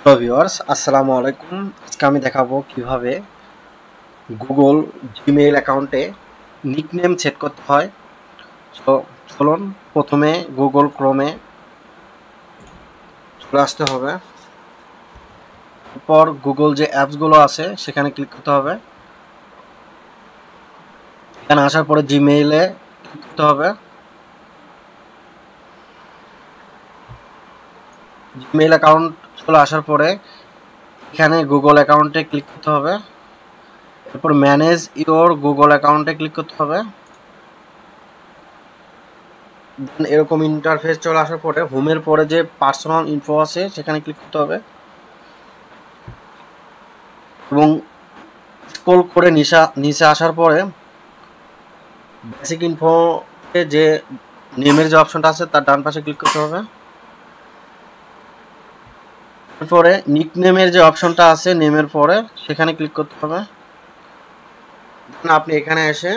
Hello viewers, আসসালামু আলাইকুম। আজকে আমি দেখাবো কিভাবে গুগল জিমেইল অ্যাকাউন্টে নিকনেম সেট করতে হয়। তো চলুন প্রথমে গুগল ক্রোমে চলে আসতে হবে। এরপর গুগল যে অ্যাপসগুলো আছে সেখানে ক্লিক করতে হবে। এখানে আসার পরে জিমেইলে ক্লিক করতে হবে। জিমেইল অ্যাকাউন্ট চলে আসার পরে এখানে গুগল অ্যাকাউন্টে ক্লিক করতে হবে। এরপর ম্যানেজ ইওর গুগল অ্যাকাউন্টে ক্লিক করতে হবে। এরকম ইন্টারফেস চলে আসার পরে হোমের পরে যে পার্সোনাল ইনফো আছে সেখানে ক্লিক করতে হবে এবং স্ক্রল করে নিচে আসার পরে বেসিক ইনফো যে নেমের যে অপশনটা আছে তার ডান পাশে ক্লিক করতে হবে। এরপরে নিকনেমের যে অপশনটা আছে নেমের পরে সেখানে ক্লিক করতে হবে। আপনি এখানে এসে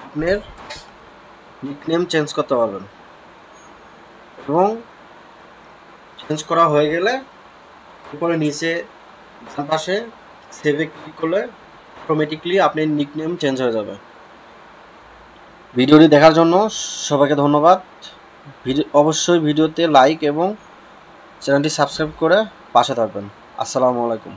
আপনার নিকনেম চেঞ্জ করতে পারবেন এবং চেঞ্জ করা হয়ে গেলে এরপরে নিচে ডান পাশে সেভে ক্লিক করলে অটোমেটিকলি আপনার নিকনেম চেঞ্জ হয়ে যাবে। ভিডিওটি দেখার জন্য সবাইকে ধন্যবাদ। অবশ্যই ভিডিওতে লাইক এবং চ্যানেলটি সাবস্ক্রাইব করে পাশে থাকবেন। আসসালামু আলাইকুম।